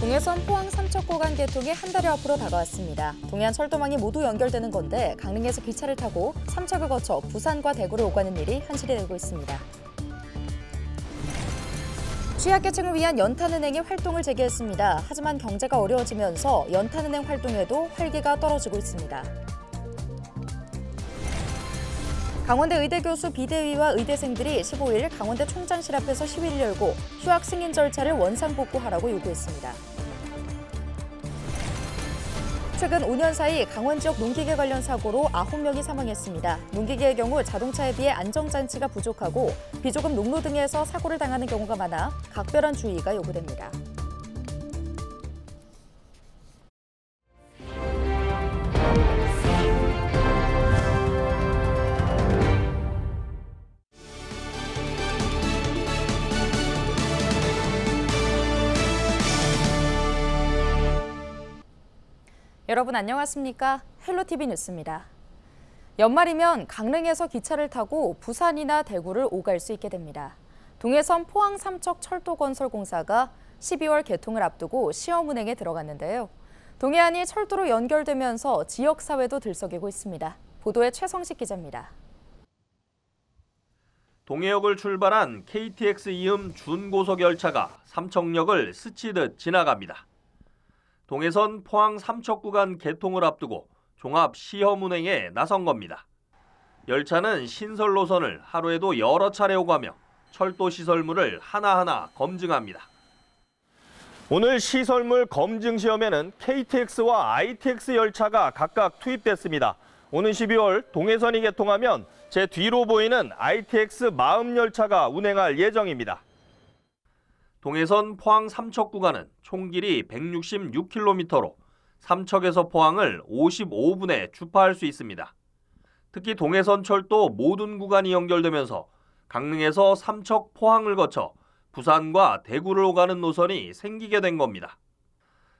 동해선 포항 삼척 구간 개통이 한 달여 앞으로 다가왔습니다. 동해안 철도망이 모두 연결되는 건데 강릉에서 기차를 타고 삼척을 거쳐 부산과 대구를 오가는 일이 현실이 되고 있습니다. 취약계층을 위한 연탄은행이 활동을 재개했습니다. 하지만 경제가 어려워지면서 연탄은행 활동에도 활기가 떨어지고 있습니다. 강원대 의대 교수 비대위와 의대생들이 15일 강원대 총장실 앞에서 시위를 열고 휴학 승인 절차를 원상복구하라고 요구했습니다. 최근 5년 사이 강원 지역 농기계 관련 사고로 9명이 사망했습니다. 농기계의 경우 자동차에 비해 안전장치가 부족하고 비조금 농로 등에서 사고를 당하는 경우가 많아 각별한 주의가 요구됩니다. 여러분 안녕하십니까? 헬로티비 뉴스입니다. 연말이면 강릉에서 기차를 타고 부산이나 대구를 오갈 수 있게 됩니다. 동해선 포항 삼척 철도건설공사가 12월 개통을 앞두고 시험 운행에 들어갔는데요. 동해안이 철도로 연결되면서 지역사회도 들썩이고 있습니다. 보도에 최성식 기자입니다. 동해역을 출발한 KTX 이음 준고속 열차가 삼척역을 스치듯 지나갑니다. 동해선 포항 삼척 구간 개통을 앞두고 종합 시험 운행에 나선 겁니다. 열차는 신설 노선을 하루에도 여러 차례 오가며 철도 시설물을 하나하나 검증합니다. 오늘 시설물 검증 시험에는 KTX와 ITX 열차가 각각 투입됐습니다. 오는 12월 동해선이 개통하면 제 뒤로 보이는 ITX 마음 열차가 운행할 예정입니다. 동해선 포항 삼척 구간은 총 길이 166km로 삼척에서 포항을 55분에 주파할 수 있습니다. 특히 동해선 철도 모든 구간이 연결되면서 강릉에서 삼척 포항을 거쳐 부산과 대구를 오가는 노선이 생기게 된 겁니다.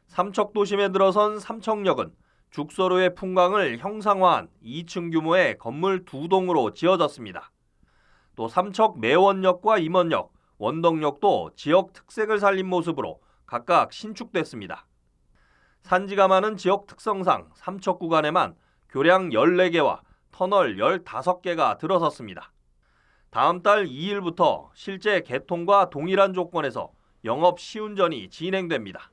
삼척 도심에 들어선 삼척역은 죽서로의 풍광을 형상화한 2층 규모의 건물 2동으로 지어졌습니다. 또 삼척 매원역과 임원역, 원덕역도 지역 특색을 살린 모습으로 각각 신축됐습니다. 산지가 많은 지역 특성상 삼척 구간에만 교량 14개와 터널 15개가 들어섰습니다. 다음 달 2일부터 실제 개통과 동일한 조건에서 영업 시운전이 진행됩니다.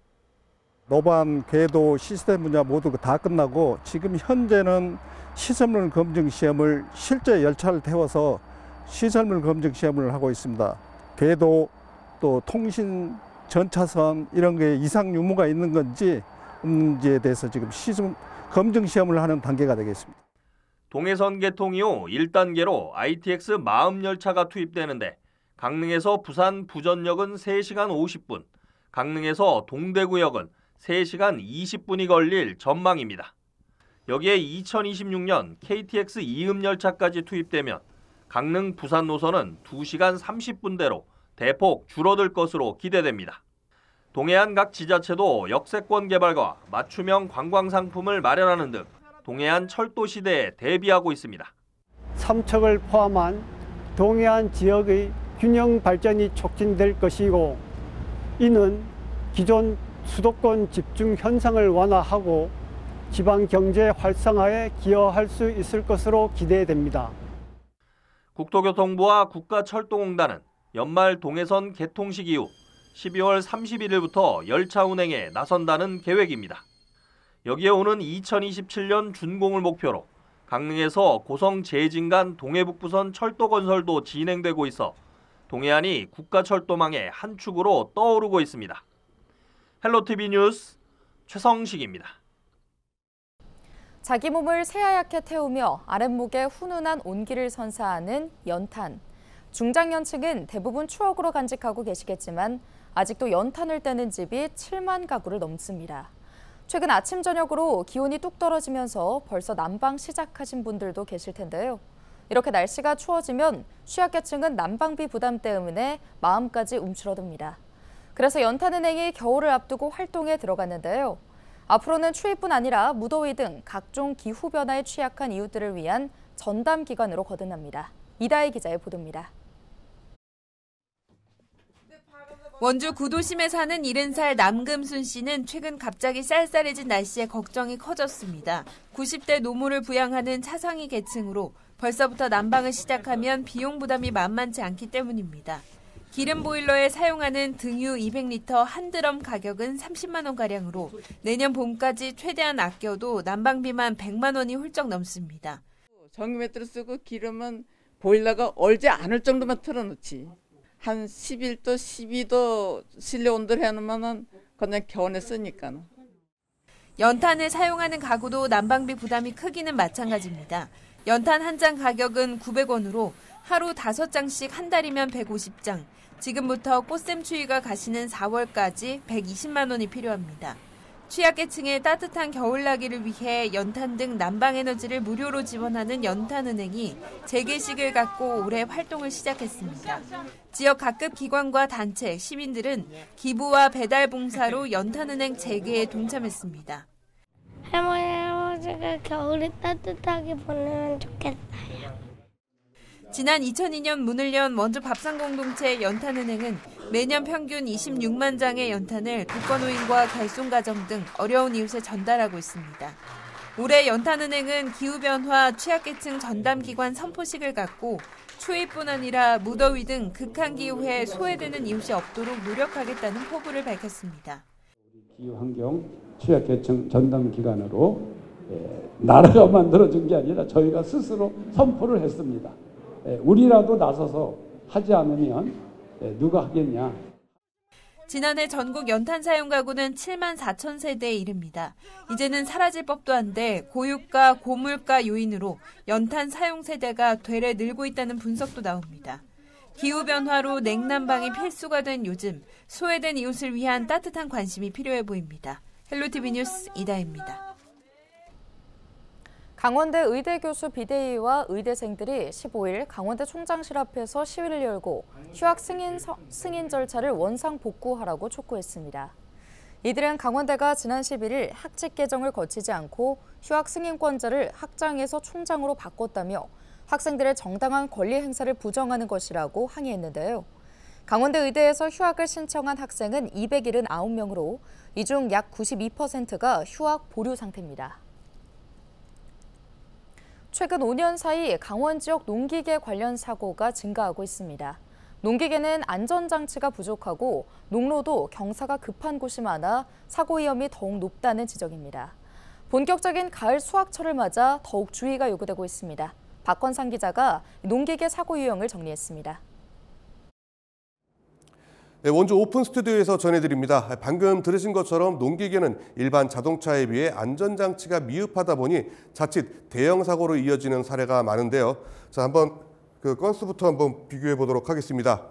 노반, 궤도, 시스템 분야 모두 다 끝나고 지금 현재는 시설물 검증 시험을 실제 열차를 태워서 시설물 검증 시험을 하고 있습니다. 궤도 또 통신 전차선 이런 게 이상 유무가 있는 건지 없는지에 대해서 지금 검증 시험을 하는 단계가 되겠습니다. 동해선 개통 이후 1단계로 ITX 마음 열차가 투입되는데 강릉에서 부산 부전역은 3시간 50분, 강릉에서 동대구역은 3시간 20분이 걸릴 전망입니다. 여기에 2026년 KTX 이음 열차까지 투입되면 강릉 부산 노선은 2시간 30분대로 대폭 줄어들 것으로 기대됩니다. 동해안 각 지자체도 역세권 개발과 맞춤형 관광 상품을 마련하는 등 동해안 철도 시대에 대비하고 있습니다. 삼척을 포함한 동해안 지역의 균형 발전이 촉진될 것이고 이는 기존 수도권 집중 현상을 완화하고 지방 경제 활성화에 기여할 수 있을 것으로 기대됩니다. 국토교통부와 국가철도공단은 연말 동해선 개통식 이후 12월 31일부터 열차 운행에 나선다는 계획입니다. 여기에 오는 2027년 준공을 목표로 강릉에서 고성 제진 간 동해북부선 철도 건설도 진행되고 있어 동해안이 국가철도망의 한 축으로 떠오르고 있습니다. 헬로티비 뉴스 최성식입니다. 자기 몸을 새하얗게 태우며 아랫목에 훈훈한 온기를 선사하는 연탄. 중장년층은 대부분 추억으로 간직하고 계시겠지만 아직도 연탄을 떼는 집이 7만 가구를 넘습니다. 최근 아침 저녁으로 기온이 뚝 떨어지면서 벌써 난방 시작하신 분들도 계실 텐데요. 이렇게 날씨가 추워지면 취약계층은 난방비 부담 때문에 마음까지 움츠러듭니다. 그래서 연탄은행이 겨울을 앞두고 활동에 들어갔는데요. 앞으로는 추위뿐 아니라 무더위 등 각종 기후 변화에 취약한 이웃들을 위한 전담 기관으로 거듭납니다. 이다희 기자의 보도입니다. 원주 구도심에 사는 70살 남금순 씨는 최근 갑자기 쌀쌀해진 날씨에 걱정이 커졌습니다. 90대 노모를 부양하는 차상위 계층으로 벌써부터 난방을 시작하면 비용 부담이 만만치 않기 때문입니다. 기름 보일러에 사용하는 등유 200리터 한 드럼 가격은 30만 원가량으로 내년 봄까지 최대한 아껴도 난방비만 100만 원이 훌쩍 넘습니다. 전기매트를 쓰고 기름은 보일러가 얼지 않을 정도만 틀어놓지. 한 11도, 12도 실내 온도를 해놓으면 그냥 겨울에 쓰니까. 연탄을 사용하는 가구도 난방비 부담이 크기는 마찬가지입니다. 연탄 한 장 가격은 900원으로 하루 5장씩 한 달이면 150장. 지금부터 꽃샘추위가 가시는 4월까지 120만 원이 필요합니다. 취약계층의 따뜻한 겨울나기를 위해 연탄 등 난방에너지를 무료로 지원하는 연탄은행이 재개식을 갖고 올해 활동을 시작했습니다. 지역 각급 기관과 단체, 시민들은 기부와 배달 봉사로 연탄은행 재개에 동참했습니다. 할머니, 할아버지가 겨울에 따뜻하게 보내면 좋겠어요. 지난 2002년 문을 연 원주 밥상공동체 연탄은행은 매년 평균 26만 장의 연탄을 독거노인과 결손가정 등 어려운 이웃에 전달하고 있습니다. 올해 연탄은행은 기후변화 취약계층 전담기관 선포식을 갖고 추위뿐 아니라 무더위 등 극한기후에 소외되는 이웃이 없도록 노력하겠다는 포부를 밝혔습니다. 기후환경 취약계층 전담기관으로 나라가 만들어준 게 아니라 저희가 스스로 선포를 했습니다. 우리라도 나서서 하지 않으면 누가 하겠냐. 지난해 전국 연탄 사용 가구는 7만 4천 세대에 이릅니다. 이제는 사라질 법도 한데 고유가, 고물가 요인으로 연탄 사용 세대가 되레 늘고 있다는 분석도 나옵니다. 기후변화로 냉난방이 필수가 된 요즘 소외된 이웃을 위한 따뜻한 관심이 필요해 보입니다. 헬로티비 뉴스 이다혜입니다. 강원대 의대 교수 비대위와 의대생들이 15일 강원대 총장실 앞에서 시위를 열고 휴학 승인 절차를 원상 복구하라고 촉구했습니다. 이들은 강원대가 지난 11일 학칙 개정을 거치지 않고 휴학 승인권자를 학장에서 총장으로 바꿨다며 학생들의 정당한 권리 행사를 부정하는 것이라고 항의했는데요. 강원대 의대에서 휴학을 신청한 학생은 279명으로 이 중 약 92%가 휴학 보류 상태입니다. 최근 5년 사이 강원 지역 농기계 관련 사고가 증가하고 있습니다. 농기계는 안전장치가 부족하고 농로도 경사가 급한 곳이 많아 사고 위험이 더욱 높다는 지적입니다. 본격적인 가을 수확철을 맞아 더욱 주의가 요구되고 있습니다. 박건상 기자가 농기계 사고 유형을 정리했습니다. 네, 원주 오픈 스튜디오에서 전해드립니다. 방금 들으신 것처럼 농기계는 일반 자동차에 비해 안전장치가 미흡하다 보니 자칫 대형 사고로 이어지는 사례가 많은데요. 자, 한번 그 건수부터 한번 비교해 보도록 하겠습니다.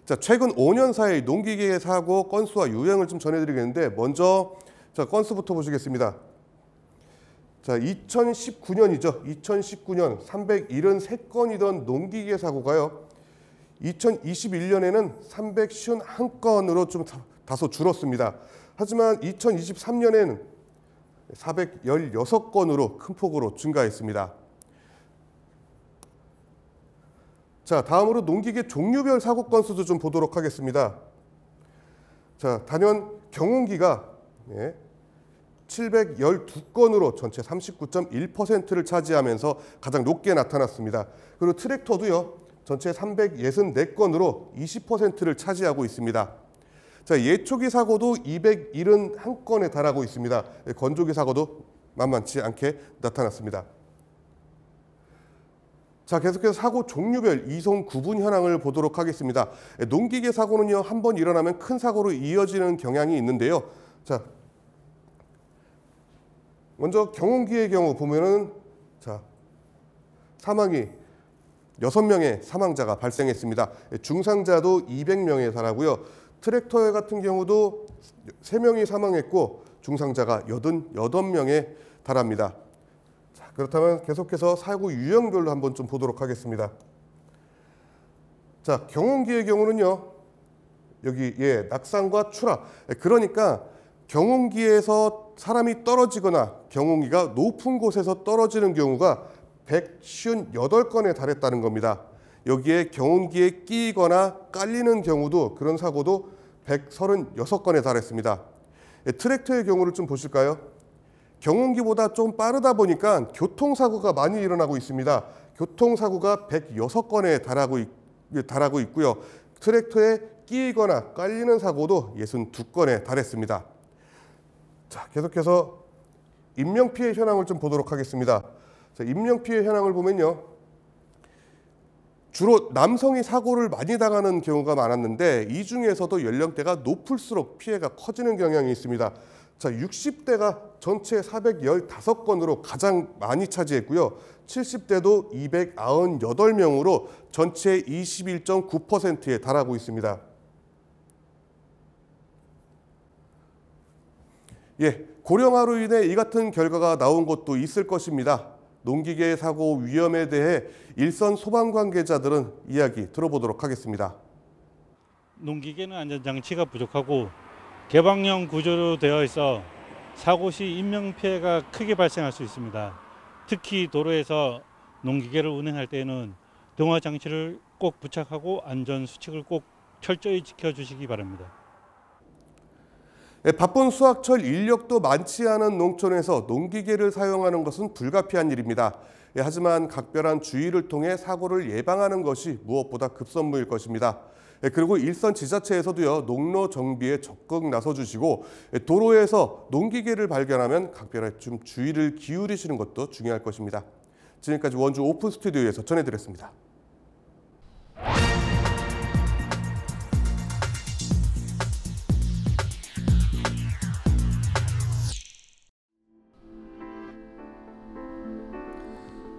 자, 최근 5년 사이 농기계 사고 건수와 유형을 좀 전해드리겠는데 먼저 자, 건수부터 보시겠습니다. 자, 2019년이죠. 2019년 373건이던 농기계 사고가요. 2021년에는 351건으로 좀 다소 줄었습니다. 하지만 2023년에는 416건으로 큰 폭으로 증가했습니다. 자, 다음으로 농기계 종류별 사고 건수도 좀 보도록 하겠습니다. 자, 단연 경운기가 712건으로 전체 39.1%를 차지하면서 가장 높게 나타났습니다. 그리고 트랙터도요. 전체 364건으로 20%를 차지하고 있습니다. 자, 예초기 사고도 271건에 달하고 있습니다. 건조기 사고도 만만치 않게 나타났습니다. 자, 계속해서 사고 종류별 이송 구분 현황을 보도록 하겠습니다. 농기계 사고는요, 한 번 일어나면 큰 사고로 이어지는 경향이 있는데요. 자, 먼저 경운기의 경우 보면은 자, 사망이 6명의 사망자가 발생했습니다. 중상자도 200명에 달하고요. 트랙터 같은 경우도 3명이 사망했고 중상자가 88명에 달합니다. 자, 그렇다면 계속해서 사고 유형별로 한번 좀 보도록 하겠습니다. 자, 경운기의 경우는요. 여기 낙상과 추락. 그러니까 경운기에서 사람이 떨어지거나 경운기가 높은 곳에서 떨어지는 경우가 158건에 달했다는 겁니다. 여기에 경운기에 끼거나 깔리는 경우도 그런 사고도 136건에 달했습니다. 트랙터의 경우를 좀 보실까요? 경운기보다 좀 빠르다 보니까 교통사고가 많이 일어나고 있습니다. 교통사고가 106건에 달하고 있고요. 트랙터에 끼이거나 깔리는 사고도 62건에 달했습니다. 자, 계속해서 인명피해 현황을 좀 보도록 하겠습니다. 자, 인명피해 현황을 보면요. 주로 남성이 사고를 많이 당하는 경우가 많았는데 이 중에서도 연령대가 높을수록 피해가 커지는 경향이 있습니다. 자, 60대가 전체 415건으로 가장 많이 차지했고요. 70대도 298명으로 전체 21.9%에 달하고 있습니다. 예, 고령화로 인해 이 같은 결과가 나온 것도 있을 것입니다. 농기계 사고 위험에 대해 일선 소방 관계자들은 이야기 들어보도록 하겠습니다. 농기계는 안전장치가 부족하고 개방형 구조로 되어 있어 사고 시 인명피해가 크게 발생할 수 있습니다. 특히 도로에서 농기계를 운행할 때에는 동화장치를 꼭 부착하고 안전수칙을 꼭 철저히 지켜주시기 바랍니다. 바쁜 수확철 인력도 많지 않은 농촌에서 농기계를 사용하는 것은 불가피한 일입니다. 하지만 각별한 주의를 통해 사고를 예방하는 것이 무엇보다 급선무일 것입니다. 그리고 일선 지자체에서도요, 농로 정비에 적극 나서주시고 도로에서 농기계를 발견하면 각별하게 좀 주의를 기울이시는 것도 중요할 것입니다. 지금까지 원주 오픈 스튜디오에서 전해드렸습니다.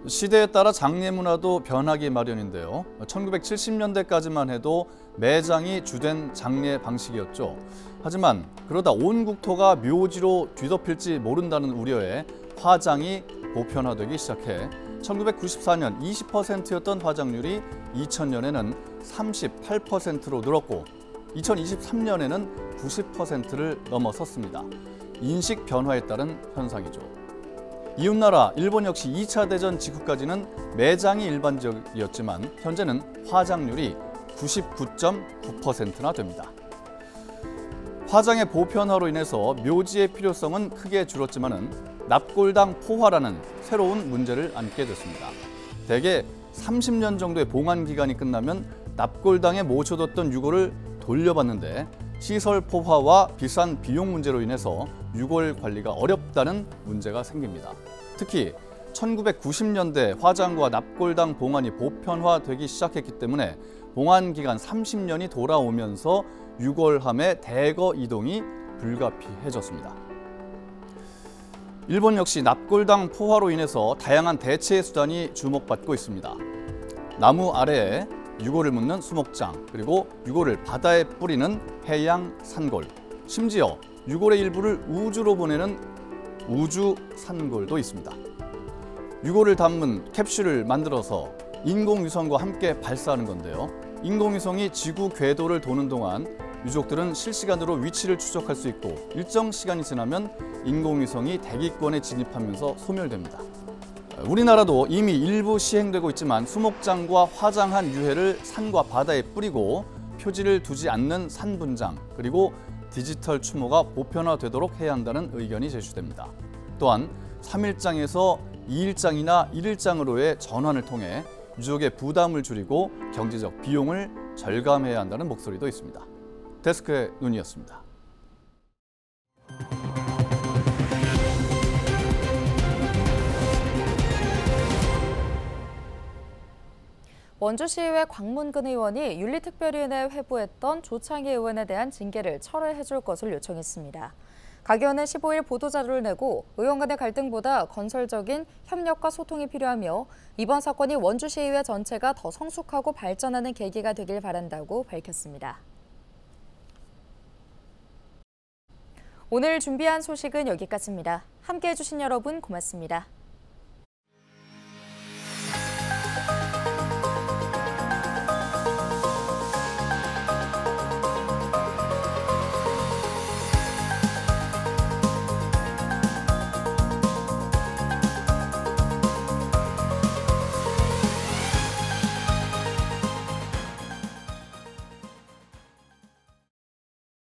시대에 따라 장례 문화도 변하기 마련인데요. 1970년대까지만 해도 매장이 주된 장례 방식이었죠. 하지만 그러다 온 국토가 묘지로 뒤덮일지 모른다는 우려에 화장이 보편화되기 시작해 1994년 20%였던 화장률이 2000년에는 38%로 늘었고 2023년에는 90%를 넘어섰습니다. 인식 변화에 따른 현상이죠. 이웃나라 일본 역시 2차 대전 직후까지는 매장이 일반적이었지만 현재는 화장률이 99.9%나 됩니다. 화장의 보편화로 인해서 묘지의 필요성은 크게 줄었지만은 납골당 포화라는 새로운 문제를 안게 됐습니다. 대개 30년 정도의 봉안 기간이 끝나면 납골당에 모셔뒀던 유골을 돌려받는데 시설 포화와 비싼 비용 문제로 인해서 유골 관리가 어렵다는 문제가 생깁니다. 특히 1990년대 화장과 납골당 봉안이 보편화되기 시작했기 때문에 봉안 기간 30년이 돌아오면서 유골함의 대거 이동이 불가피해졌습니다. 일본 역시 납골당 포화로 인해서 다양한 대체 수단이 주목받고 있습니다. 나무 아래에 유골을 묻는 수목장, 그리고 유골을 바다에 뿌리는 해양 산골, 심지어 유골의 일부를 우주로 보내는 우주 산골도 있습니다. 유골을 담은 캡슐을 만들어서 인공위성과 함께 발사하는 건데요. 인공위성이 지구 궤도를 도는 동안 유족들은 실시간으로 위치를 추적할 수 있고 일정 시간이 지나면 인공위성이 대기권에 진입하면서 소멸됩니다. 우리나라도 이미 일부 시행되고 있지만 수목장과 화장한 유해를 산과 바다에 뿌리고 표지를 두지 않는 산분장, 그리고 디지털 추모가 보편화되도록 해야 한다는 의견이 제시됩니다. 또한 3일장에서 2일장이나 1일장으로의 전환을 통해 유족의 부담을 줄이고 경제적 비용을 절감해야 한다는 목소리도 있습니다. 데스크의 눈이었습니다. 원주시의회 광문근 의원이 윤리특별위원회에 회부했던 조창희 의원에 대한 징계를 철회해 줄 것을 요청했습니다. 각 의원은 15일 보도자료를 내고 의원 간의 갈등보다 건설적인 협력과 소통이 필요하며 이번 사건이 원주시의회 전체가 더 성숙하고 발전하는 계기가 되길 바란다고 밝혔습니다. 오늘 준비한 소식은 여기까지입니다. 함께해 주신 여러분 고맙습니다.